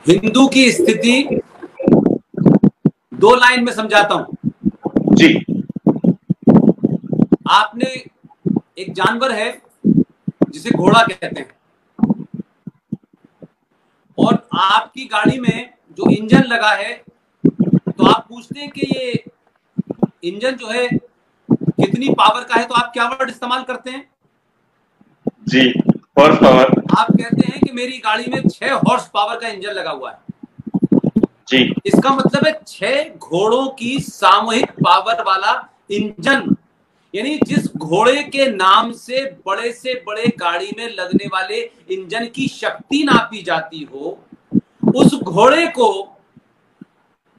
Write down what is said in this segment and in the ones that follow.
हिंदू की स्थिति दो लाइन में समझाता हूं जी। आपने एक जानवर है जिसे घोड़ा कहते हैं, और आपकी गाड़ी में जो इंजन लगा है, तो आप पूछते हैं कि ये इंजन जो है कितनी पावर का है, तो आप क्या वर्ड इस्तेमाल करते हैं? जी, हॉर्स पावर। आप कहते हैं कि मेरी गाड़ी में 6 हॉर्स पावर का इंजन लगा हुआ है। जी। इसका मतलब है 6 घोड़ों की सामूहिक पावर वाला इंजन। यानी जिस घोड़े के नाम से बड़े गाड़ी में लगने वाले इंजन की शक्ति नापी जाती हो, उस घोड़े को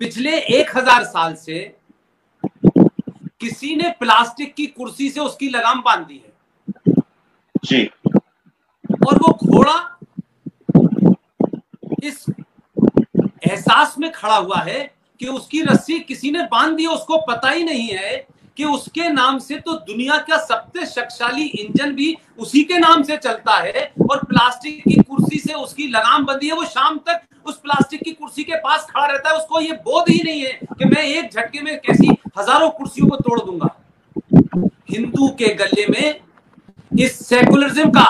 पिछले 1000 साल से किसी ने प्लास्टिक की कुर्सी से उसकी लगाम बांध दी है। जी। और वो घोड़ा इस एहसास में खड़ा हुआ है कि उसकी रस्सी किसी ने बांध दी, उसको पता ही नहीं है कि उसके नाम से तो दुनिया का सबसे शक्तिशाली इंजन भी उसी के नाम से चलता है, और प्लास्टिक की कुर्सी से उसकी लगाम बंधी है। वो शाम तक उस प्लास्टिक की कुर्सी के पास खड़ा रहता है, उसको ये बोध ही नहीं है कि मैं एक झटके में कैसी हजारों कुर्सियों को तोड़ दूंगा। हिंदू के गले में इस सेकुलरिज्म का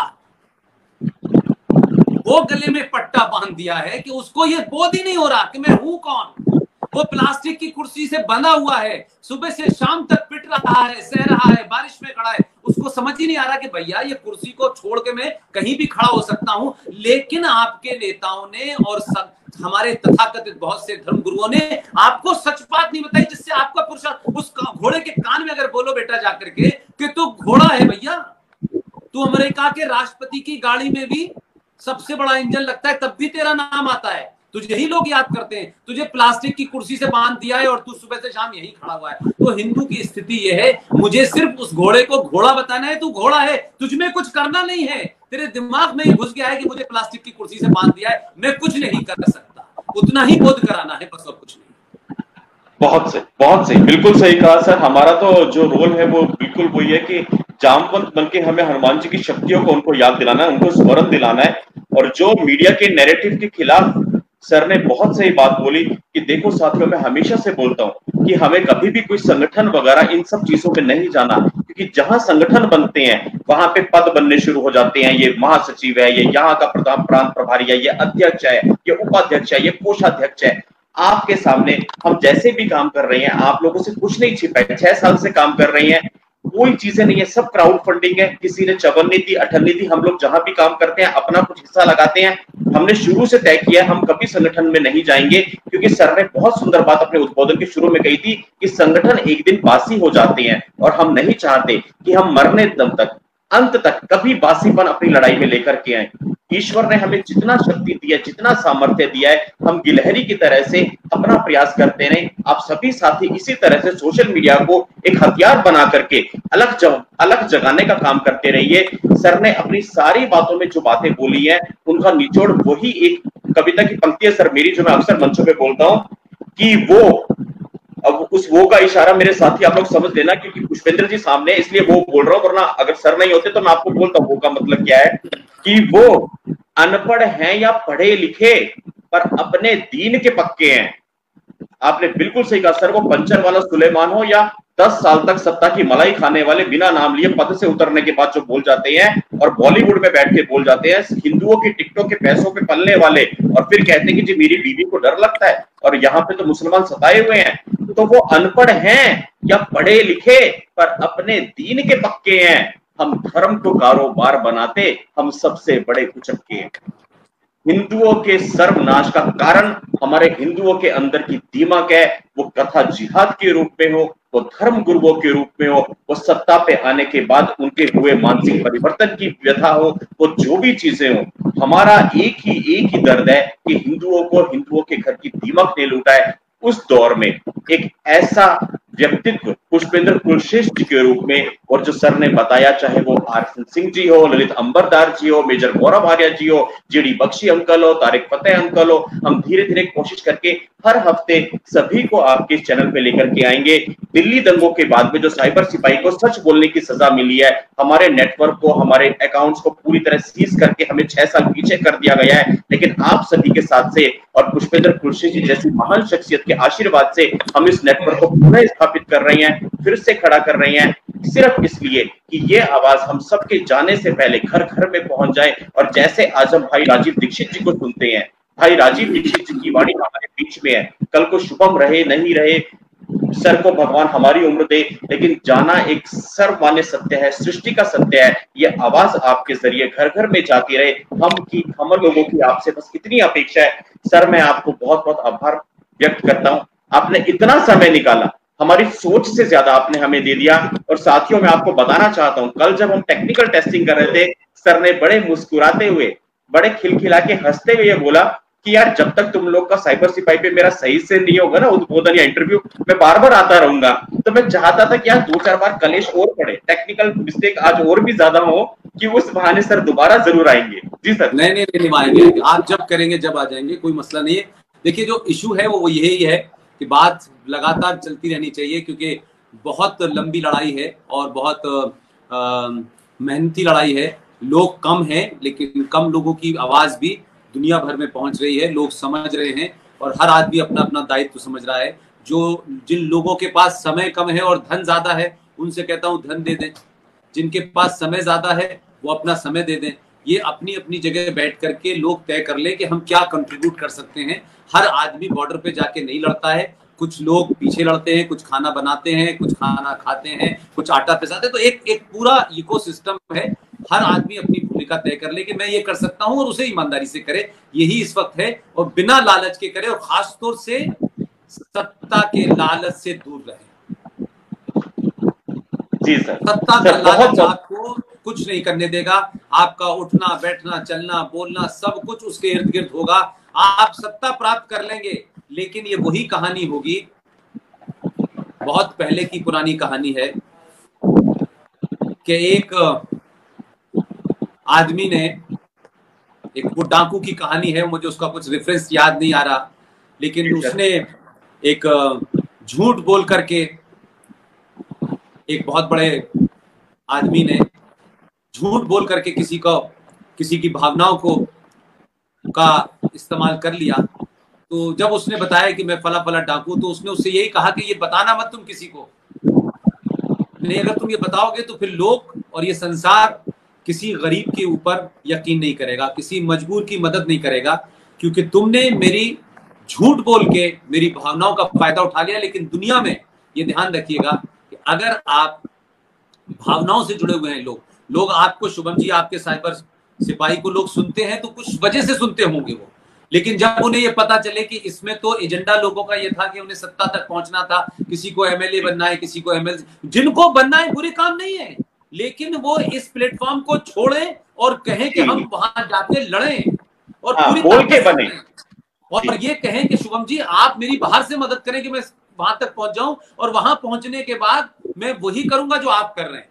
वो गले में पट्टा बांध दिया है कि उसको ये बोध ही नहीं हो रहा कि मैं हूं कौन। वो प्लास्टिक की कुर्सी से बंधा हुआ है, सुबह से शाम तक पिट रहा है, सह रहा है, बारिश में खड़ा है। उसको समझ ही नहीं आ रहा कि भैया ये कुर्सी को छोड़ के मैं कहीं भी खड़ा हो सकता हूं। लेकिन आपके नेताओं ने और हमारे तथाकथित बहुत से धर्मगुरुओं ने आपको सच बात नहीं बताई, जिससे आपका पुरुषार्थ उस घोड़े के कान में अगर बोलो बेटा जाकर के कि तू घोड़ा है भैया, तू अमेरिका के राष्ट्रपति की गाड़ी में भी सबसे बड़ा इंजन लगता है, तब भी तेरा नाम आता है, तुझे ही लोग याद करते हैं। तुझे प्लास्टिक की कुर्सी से बांध दिया है और तू सुबह से शाम यही खड़ा हुआ है। तो हिंदू की स्थिति यह है, मुझे सिर्फ उस घोड़े को घोड़ा बताना है, तू घोड़ा है, तुझ में कुछ करना नहीं है। तेरे दिमाग में घुस गया है कि मुझे प्लास्टिक की कुर्सी से बांध दिया है, मैं कुछ नहीं कर सकता। उतना ही बोध कराना है, बस और कुछ नहीं। बहुत सही, बिल्कुल सही कहा सर। हमारा तो जो रोल है वो बिल्कुल वही है कि जामवंत बन के हमें हनुमान जी की शक्तियों को उनको याद दिलाना है, उनको स्मरण दिलाना है। और जो मीडिया के नैरेटिव के खिलाफ सर ने बहुत सही बात बोली कि देखो साथियों, मैं हमेशा से बोलता हूं कि हमें कभी भी कोई संगठन वगैरह इन सब चीजों पे नहीं जाना, क्योंकि जहां संगठन बनते हैं वहां पे पद बनने शुरू हो जाते हैं। ये महासचिव है, ये यहाँ का प्रधान प्रांत प्रभारी है, ये अध्यक्ष है, ये उपाध्यक्ष है, ये कोषाध्यक्ष है। आपके सामने हम जैसे भी काम कर रहे हैं, आप लोगों से कुछ नहीं छिपा है। 6 साल से काम कर रही हैं, कोई चीजें नहीं है, सब क्राउड फंडिंग है। किसी ने 54 नीति 58 नीति, हम लोग जहां भी काम करते हैं अपना कुछ हिस्सा लगाते हैं। हमने शुरू से तय किया हम कभी संगठन में नहीं जाएंगे, क्योंकि सर ने बहुत सुंदर बात अपने उद्बोधन के शुरू में कही थी कि संगठन एक दिन बासी हो जाते हैं, और हम नहीं चाहते कि हम मरने दम तक, अंत तक कभी बासीपन अपनी लड़ाई में लेकर के आए। ईश्वर ने हमें जितना शक्ति दिया, जितना सामर्थ्य दिया है, हम गिलहरी की तरह से अपना प्रयास करते रहे। आप सभी साथी इसी तरह से सोशल मीडिया को एक हथियार बना करके अलग जगाने का काम करते रहिए। सर ने अपनी सारी बातों में जो बातें बोली हैं, उनका निचोड़ वही एक कविता की पंक्ति है सर मेरी, जो मैं अक्सर मंचों पे बोलता हूं कि वो, अब उस वो का इशारा मेरे साथी आप लोग समझ लेना, क्योंकि पुष्पेंद्र जी सामने, इसलिए वो बोल रहा हूं, वरना अगर सर नहीं होते तो मैं आपको बोलता हूं वो का मतलब क्या है। कि वो अनपढ़ हैं या पढ़े लिखे, पर अपने दीन के पक्के हैं। आपने बिल्कुल सही कहा सर। वो पंचर वाला सुलेमान हो या 10 साल तक सत्ता की मलाई खाने वाले, बिना नाम लिए पद से उतरने के बाद जो बोल जाते हैं और बॉलीवुड में बैठ के बोल जाते हैं, हिंदुओं की टिकटों के पैसों पे पलने वाले, और फिर कहते हैं कि जी मेरी बीवी को डर लगता है और यहाँ पे तो मुसलमान सताए हुए हैं। तो वो अनपढ़ हैं या पढ़े लिखे, पर अपने दीन के पक्के हैं। हम धर्म को कारोबार बनाते, हम सबसे बड़े कुचक्के हैं। हिंदुओं के सर्वनाश का कारण हमारे हिंदुओं के अंदर की दीमक है। वो कथा जिहाद के रूप में हो, वो धर्म गुरुओं के रूप में हो, वो सत्ता पे आने के बाद उनके हुए मानसिक परिवर्तन की व्यथा हो, वो जो भी चीजें हो, हमारा एक ही दर्द है कि हिंदुओं को हिंदुओं के घर की दीमक ने लूटा है। उस दौर में एक ऐसा व्यक्तित्व, पुष्पेंद्र कुलश्रेष्ठ के रूप में। और जो सर ने बताया, चाहे वो आरएसएन सिंह जी हो, ललित अंबरदार जी हो, मेजर गौरव आर्या जी हो, जीडी बख्शी अंकल हो, तारिक फतेह अंकल हो, हम धीरे धीरे कोशिश करके हर हफ्ते सभी को आपके चैनल पे लेकर के आएंगे। दिल्ली दंगों के बाद में जो साइबर सिपाही को सच बोलने की सजा मिली है, हमारे नेटवर्क को, हमारे अकाउंट्स को पूरी तरह सीज करके हमें 6 साल पीछे कर दिया गया है, लेकिन आप सभी के साथ से और पुष्पेंद्र कुलश्रेष्ठ जी जैसी महान शख्सियत के आशीर्वाद से हम इस नेटवर्क को पुनः स्थापित कर रहे हैं, फिर से खड़ा कर रहे हैं, सिर्फ इसलिए कि ये आवाज हम सबके जाने से पहले घर घर में पहुंच जाए। और जैसे आज हम भाई राजीव दीक्षित जी को सुनते हैं, भाई राजीव दीक्षित जी की वाणी हमारे बीच में है, कल को शुभम रहे नहीं रहे, सर को भगवान हमारी उम्र दे, लेकिन जाना एक सर्वमान्य सत्य है, सृष्टि का सत्य है। ये आवाज आपके जरिए घर घर में जाती रहे, हम लोगों की आपसे बस इतनी अपेक्षा है। सर मैं आपको बहुत बहुत आभार व्यक्त करता हूं, आपने इतना समय निकाला, हमारी सोच से ज्यादा आपने हमें दे दिया। और साथियों मैं आपको बताना चाहता हूं, कल जब हम टेक्निकल टेस्टिंग कर रहे थे, सर ने बड़े मुस्कुराते हुए, बड़े खिलखिला के हंसते हुए ये बोला कि यार जब तक तुम लोग का साइबर सिपाही पे मेरा सही से नहीं होगा ना उद्बोधन या इंटरव्यू, मैं बार बार आता रहूंगा। तो मैं चाहता था कि यार 2-4 बार कलेश और पड़े, टेक्निकल मिस्टेक आज और भी ज्यादा हो, कि उस बहाने सर दोबारा जरूर आएंगे। जी सर। नहीं आएंगे, आप जब करेंगे जब आ जाएंगे, कोई मसला नहीं है। देखिए जो इशू है वो यही है कि बात लगातार चलती रहनी चाहिए, क्योंकि बहुत लंबी लड़ाई है और बहुत मेहनती लड़ाई है। लोग कम हैं, लेकिन कम लोगों की आवाज भी दुनिया भर में पहुंच रही है, लोग समझ रहे हैं और हर आदमी अपना अपना दायित्व समझ रहा है। जो जिन लोगों के पास समय कम है और धन ज्यादा है, उनसे कहता हूं धन दे दें। जिनके पास समय ज्यादा है वो अपना समय दे दें। ये अपनी अपनी जगह बैठ करके लोग तय कर ले कि हम क्या कंट्रीब्यूट कर सकते हैं। हर आदमी बॉर्डर पे जाके नहीं लड़ता है, कुछ लोग पीछे लड़ते हैं, कुछ खाना बनाते हैं, कुछ खाना खाते हैं, कुछ आटा पिसाते हैं। तो एक पूरा इकोसिस्टम है। हर आदमी अपनी भूमिका तय कर ले कि मैं ये कर सकता हूं और उसे ईमानदारी से करे, यही इस वक्त है। और बिना लालच के करे, और खासतौर से सत्ता के लालच से दूर रहे। जी सर। सत्ता का लालच आपको कुछ नहीं करने देगा। आपका उठना बैठना चलना बोलना सब कुछ उसके इर्द गिर्द होगा। आप सत्ता प्राप्त कर लेंगे, लेकिन ये वही कहानी होगी, बहुत पहले की पुरानी कहानी है कि एक आदमी ने, एक वो डाकू की कहानी है, मुझे उसका कुछ रेफरेंस याद नहीं आ रहा, लेकिन उसने एक झूठ बोल करके, एक बहुत बड़े आदमी ने झूठ बोल करके किसी की भावनाओं को का इस्तेमाल कर लिया। तो जब उसने बताया कि मैं फला फला डाकू, तो उसने उससे यही कहा कि ये बताना मत तुम किसी को, नहीं अगर तुम ये बताओगे तो फिर लोग और ये संसार किसी गरीब के ऊपर यकीन नहीं करेगा, किसी मजबूर की मदद नहीं करेगा, क्योंकि तुमने मेरी झूठ बोल के मेरी भावनाओं का फायदा उठा लिया। लेकिन दुनिया में ये ध्यान रखिएगा कि अगर आप भावनाओं से जुड़े हुए हैं, लोग आपको, शुभम जी आपके साइबर सिपाही को लोग सुनते हैं तो कुछ वजह से सुनते होंगे वो, लेकिन जब उन्हें ये पता चले कि इसमें तो एजेंडा लोगों का ये था कि उन्हें सत्ता तक पहुंचना था, किसी को एमएलए बनना है, किसी को एमएलए, जिनको बनना है बुरे काम नहीं है, लेकिन वो इस प्लेटफॉर्म को छोड़ें और कहें कि हम वहां जाके लड़ें और पूरी बोल के बने, और ये कहें कि शुभम जी आप मेरी बाहर से मदद करें कि मैं वहां तक पहुंच जाऊं, और वहां पहुंचने के बाद मैं वही करूंगा जो आप कर रहे हैं।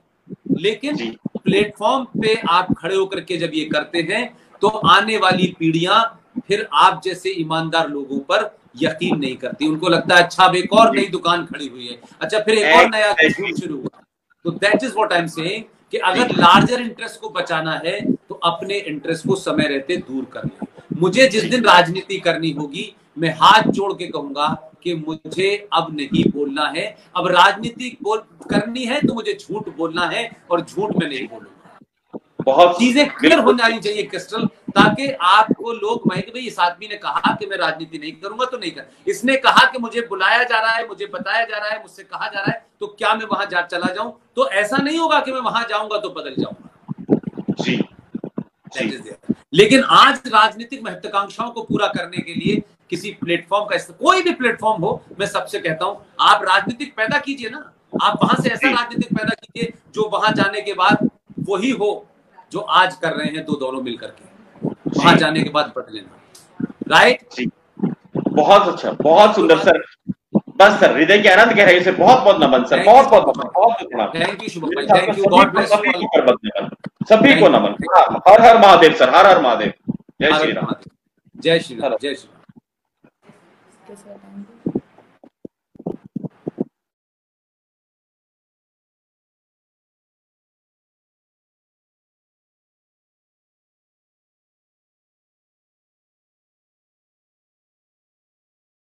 लेकिन प्लेटफॉर्म पे आप खड़े होकर के जब ये करते हैं तो आने वाली पीढ़ियां फिर आप जैसे ईमानदार लोगों पर यकीन नहीं करती। उनको लगता है अच्छा अब एक और नई दुकान खड़ी हुई है, अच्छा फिर एक और नया शुरू हुआ। तो that is what I am saying कि अगर लार्जर इंटरेस्ट को बचाना है तो अपने इंटरेस्ट को समय रहते दूर कर लें। मुझे जिस दिन राजनीति करनी होगी, मैं हाथ जोड़ के कहूंगा कि मुझे अब नहीं बोलना है, अब राजनीति करनी है तो मुझे झूठ बोलना है और झूठ में नहीं बोलूंगा। बहुत चीजें क्लियर हो जानी चाहिए क्रिस्टल, ताकि आपको लोग कहें कि भाई इस आदमी ने कहा कि मैं राजनीति नहीं करूंगा तो नहीं कर, इसने कहा कि मुझे बुलाया जा रहा है, मुझे बताया जा रहा है, मुझसे कहा जा रहा है, तो क्या मैं वहां चला जाऊं? तो ऐसा नहीं होगा कि मैं वहां जाऊंगा तो बदल जाऊंगा। जी। लेकिन आज राजनीतिक महत्वाकांक्षाओं को पूरा करने के लिए किसी प्लेटफॉर्म का, कोई भी प्लेटफॉर्म हो, मैं सबसे कहता हूं आप राजनीतिक पैदा कीजिए ना, आप वहां से ऐसा राजनीतिक पैदा कीजिए जो वहां जाने के बाद वही हो जो आज कर रहे हैं, दोनों मिलकर के वहां जाने के बाद बढ़ लेना। राइट? बहुत अच्छा, बहुत सुंदर सर। बस सर, हृदय की अनंत गहराई से बहुत बहुत नमन सर, बहुत बहुत नमन, बहुत बहुत प्रणाम। थैंक यू शुभम भाई, थैंक यू, गॉड ब्लेस सभी यू को करबद्ध नमन, सभी को नमन। हर हर महादेव सर, हर हर महादेव। जय श्री राम, जय श्री राम, जय श्री राम।